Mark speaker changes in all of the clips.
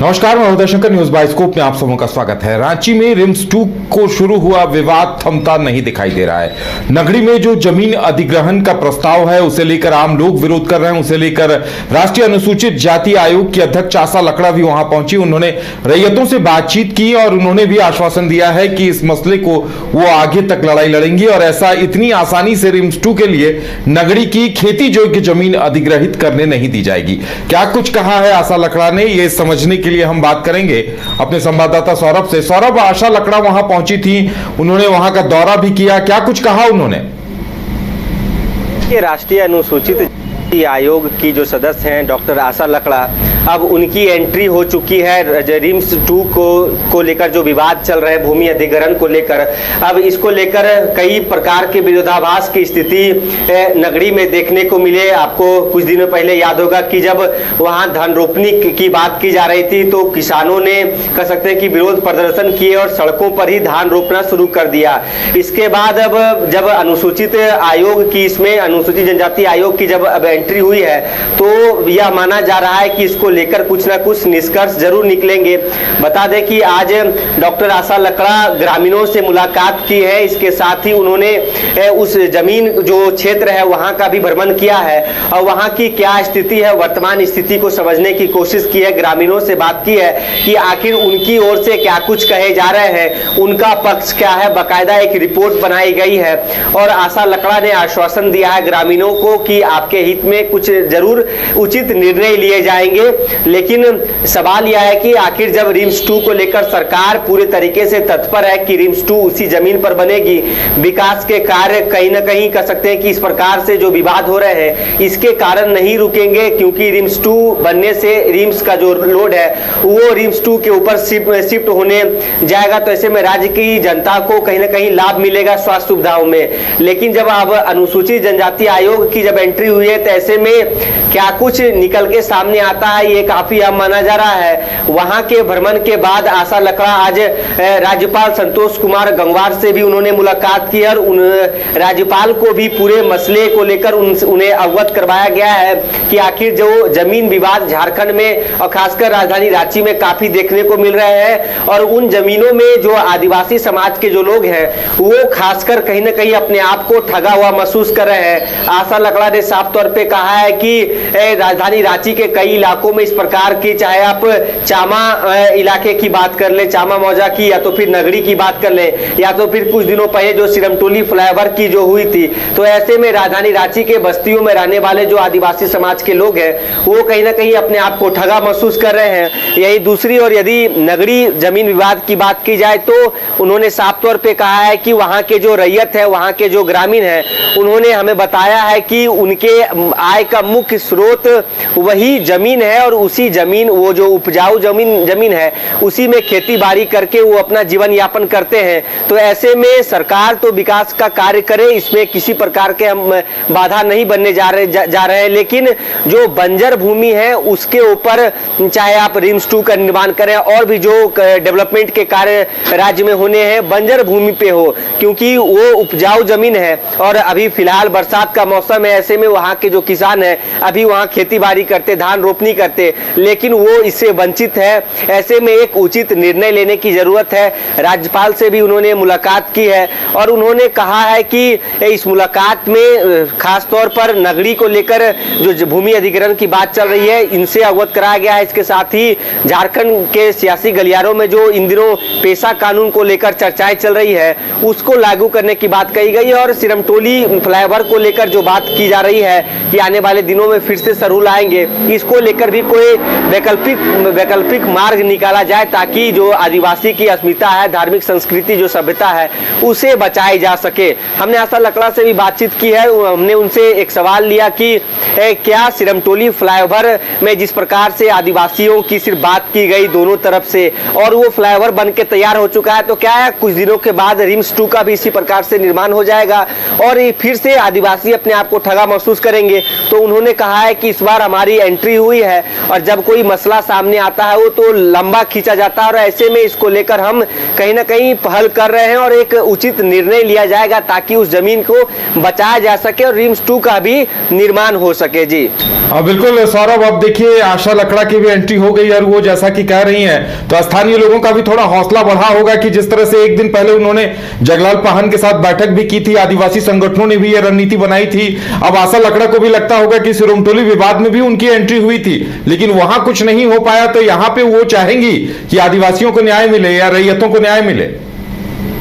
Speaker 1: नमस्कार, मैं Uday Shankar, news bioscope में आप सबों का स्वागत है। रांची में रिम्स 2 को शुरू हुआ विवाद थमता नहीं दिखाई दे रहा है। नगरी में जो जमीन अधिग्रहण का प्रस्ताव है उसे लेकर आम लोग विरोध कर रहे हैं। उसे लेकर राष्ट्रीय अनुसूचित जाति आयोग की अध्यक्ष आशा लकड़ा भी वहां पहुंची। उन्होंने रैयतों से बातचीत की और उन्होंने भी आश्वासन दिया है कि इस मसले को वो आगे तक लड़ाई लड़ेंगी और ऐसा इतनी आसानी से रिम्स 2 के लिए नगरी की खेती योग्य जमीन अधिग्रहित करने नहीं दी जाएगी। क्या कुछ कहा है आशा लकड़ा ने, ये समझने के लिए हम बात करेंगे अपने संवाददाता सौरभ से। सौरभ, आशा लकड़ा वहां पहुंची थी, उन्होंने वहां का दौरा भी किया, क्या कुछ कहा उन्होंने?
Speaker 2: राष्ट्रीय अनुसूचित आयोग की जो सदस्य हैं डॉक्टर आशा लकड़ा, अब उनकी एंट्री हो चुकी है। रिम्स 2 को लेकर जो विवाद चल रहे हैं भूमि अधिग्रहण को लेकर, अब इसको लेकर कई प्रकार के विरोधाभास की स्थिति नगरी में देखने को मिले। आपको कुछ दिनों पहले याद होगा कि जब वहां धन रोपनी की बात की जा रही थी तो किसानों ने कह सकते हैं कि विरोध प्रदर्शन किए और सड़कों पर ही धान रोपना शुरू कर दिया। इसके बाद अब जब अनुसूचित आयोग की, इसमें अनुसूचित जनजाति आयोग की जब अब एंट्री हुई है तो यह माना जा रहा है कि इसको लेकर कुछ ना कुछ निष्कर्ष जरूर निकलेंगे। बता दें कि आज डॉक्टर आशा लकड़ा ग्रामीणों से मुलाकात की है। इसके साथ ही उन्होंने उस जमीन जो क्षेत्र है वहां का भी भ्रमण किया है और वहां की क्या स्थिति है, वर्तमान स्थिति को समझने की कोशिश की है। ग्रामीणों से बात की है कि आखिर उनकी ओर से क्या कुछ कहे जा रहे हैं, उनका पक्ष क्या है। बाकायदा एक रिपोर्ट बनाई गई है और आशा लकड़ा ने आश्वासन दिया है ग्रामीणों को कि आपके हित में कुछ जरूर उचित निर्णय लिए जाएंगे। लेकिन सवाल यह है कि आखिर जब रिम्स 2 को लेकर सरकार पूरे तरीके से तत्पर है कि रिम्स 2 उसी जमीन पर बनेगी, विकास के कार्य कहीं ना कहीं कह सकते हैं कि इस प्रकार से जो विवाद हो रहे हैं इसके कारण नहीं रुकेंगे, क्योंकि रिम्स 2 बनने से रिम्स का जो लोड है वो रिम्स 2 के ऊपर शिफ्ट होने जाएगा। तो ऐसे में राज्य की जनता को कहीं ना कहीं लाभ मिलेगा स्वास्थ्य सुविधाओं में। लेकिन जब अब अनुसूचित जनजाति आयोग की जब एंट्री हुई है तो ऐसे में क्या कुछ निकल के सामने आता है ये काफी अहम माना जा रहा है। वहां के भ्रमण के बाद आशा लकड़ा आज राज्यपाल संतोष कुमार गंगवार से भी उन्होंने मुलाकात की और राज्यपाल को भी पूरे मसले को लेकर उन्हें अवगत करवाया गया है कि आखिर जो जमीन विवाद झारखंड में और खासकर राजधानी रांची में काफी देखने को मिल रहे हैं और उन जमीनों में जो आदिवासी समाज के जो लोग हैं वो खासकर कहीं ना कहीं अपने आप को ठगा हुआ महसूस कर रहे हैं। आशा लकड़ा ने साफ तौर पे कहा है कि राजधानी रांची के कई इलाकों में इस प्रकार की, चाहे आप चामा इलाके की बात कर ले, चामा मौजा की, या तो फिर नगरी की बात कर ले, या तो फिर कुछ दिनों पहले जो सिरमटोली फ्लाईओवर की जो हुई थी, तो ऐसे में राजधानी रांची के बस्तियों में रहने वाले जो आदिवासी समाज के लोग हैं वो कहीं ना कहीं अपने आप को ठगा महसूस कर रहे हैं। यही दूसरी और यदि नगरी जमीन विवाद की बात की जाए तो उन्होंने साफ तौर पर कहा है कि वहां के जो रैयत है, वहां के जो ग्रामीण है, उन्होंने हमें बताया है कि उनके आय का मुख्य स्रोत वही जमीन है और उसी जमीन, वो जो उपजाऊ जमीन है उसी में खेती बाड़ी करके वो अपना जीवन यापन करते हैं। तो ऐसे में सरकार तो विकास का कार्य करे, इसमें किसी प्रकार के हम बाधा नहीं बनने जा रहे हैं, लेकिन जो बंजर भूमि है उसके ऊपर चाहे आप रिम्स 2 का निर्माण करें और भी जो डेवलपमेंट के कार्य राज्य में होने हैं बंजर भूमि पे हो, क्योंकि वो उपजाऊ जमीन है और अभी फिलहाल बरसात का मौसम है। ऐसे में वहाँ के जो किसान है अभी वहाँ खेती बाड़ी करते, धान रोपनी करते, लेकिन वो इससे वंचित है। ऐसे में एक उचित निर्णय लेने की जरूरत है। राज्यपाल से भी उन्होंने मुलाकात की है और उन्होंने कहा है कि इस मुलाकात में खास तौर पर नगरी को लेकर जो भूमि अधिग्रहण की बात चल रही है इनसे अवगत कराया गया है। इसके साथ ही झारखंड के सियासी गलियारों में जो इन दिनों पेशा कानून को लेकर चर्चाएं चल रही है उसको लागू करने की बात कही गई है और सिरमटोली फ्लाईओवर को लेकर जो बात की जा रही है कि आने वाले दिनों में फिर से सरूल आएंगे, इसको लेकर भी कोई वैकल्पिक मार्ग निकाला जाए ताकि जो आदिवासी की अस्मिता है, धार्मिक संस्कृति जो सभ्यता है उसे बचाई जा सके। हमने आशा लकड़ा से भी बातचीत की है, हमने उनसे एक सवाल लिया कि क्या सिरमटोली फ्लाईओवर में जिस प्रकार से आदिवासियों की सिर्फ बात की गई दोनों तरफ से और वो फ्लाईओवर बन के तैयार हो चुका है, तो क्या है कुछ दिनों के बाद रिम्स 2 का भी इसी प्रकार से निर्माण हो जाएगा और फिर से आदिवासी अपने आप को ठगा महसूस करेंगे। तो उन्होंने कहा है कि इस बार हमारी एंट्री हुई है और जब कोई मसला सामने आता है वो तो लंबा खींचा जाता है, और ऐसे में इसको लेकर हम कहीं ना कहीं पहल कर रहे हैं और एक उचित निर्णय लिया जाएगा ताकि उस जमीन को बचाया जा सके और रिम्स 2 का भी निर्माण हो सके। जी
Speaker 1: बिल्कुल सौरभ, अब देखिए आशा लकड़ा की भी एंट्री हो गई और वो जैसा कि कह रही हैं तो स्थानीय लोगों का भी थोड़ा हौसला बढ़ा होगा कि जिस तरह से एक दिन पहले उन्होंने जगलाल पाहन के साथ बैठक भी की थी, आदिवासी संगठनों ने भी ये रणनीति बनाई थी। अब आशा लकड़ा को भी लगता होगा कि सिरोमटोली विवाद में भी उनकी एंट्री हुई थी लेकिन वहां कुछ नहीं हो पाया, तो यहाँ पे वो चाहेंगी कि आदिवासियों को न्याय मिले या रैयतों को न्याय मिले।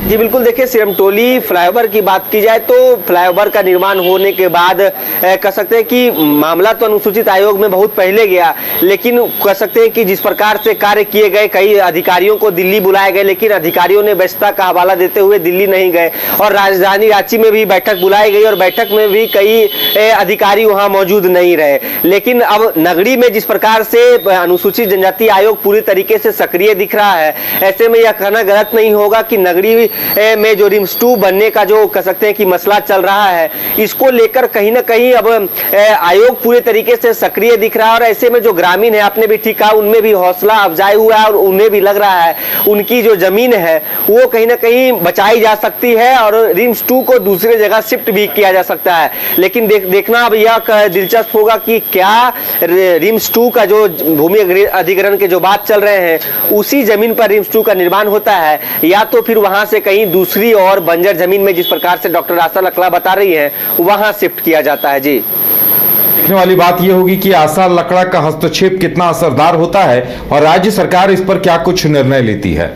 Speaker 2: जी बिल्कुल, देखिए सिरमटोली फ्लाईओवर की बात की जाए तो फ्लाईओवर का निर्माण होने के बाद कह सकते हैं कि मामला तो अनुसूचित आयोग में बहुत पहले गया, लेकिन कह सकते हैं कि जिस प्रकार से कार्य किए गए, कई अधिकारियों को दिल्ली बुलाए गए लेकिन अधिकारियों ने व्यस्तता का हवाला देते हुए दिल्ली नहीं गए, और राजधानी रांची में भी बैठक बुलाई गई और बैठक में भी कई अधिकारी वहां मौजूद नहीं रहे। लेकिन अब नगरी में जिस प्रकार से अनुसूचित जनजाति आयोग पूरी तरीके से सक्रिय दिख रहा है, ऐसे में यह कहना गलत नहीं होगा कि नगरी में जो रिम्स 2 बनने का जो कह सकते हैं कि मसला चल रहा है, इसको लेकर कहीं ना कहीं अब आयोग पूरे तरीके से सक्रिय दिख रहा है, और ऐसे में जो ग्रामीण है, आपने भी ठीक कहा, उनमें भी हौसला अफजाई हुआ है और उन्हें भी लग रहा है उनकी जो जमीन है वो कहीं ना कहीं बचाई जा सकती है और रिम्स 2 को दूसरी जगह शिफ्ट भी किया जा सकता है। लेकिन देखना अब यह दिलचस्प होगा कि क्या रिम्स 2 का जो भूमि अधिग्रहण के जो बात चल रहे हैं उसी जमीन पर रिम्स 2 का निर्माण होता है, या तो फिर वहां से कहीं दूसरी और बंजर जमीन में जिस प्रकार से डॉक्टर आशा लकड़ा बता रही है वहां शिफ्ट किया जाता है। जी
Speaker 1: देखने वाली बात यह होगी कि आशा लकड़ा का हस्तक्षेप कितना असरदार होता है और राज्य सरकार इस पर क्या कुछ निर्णय लेती है।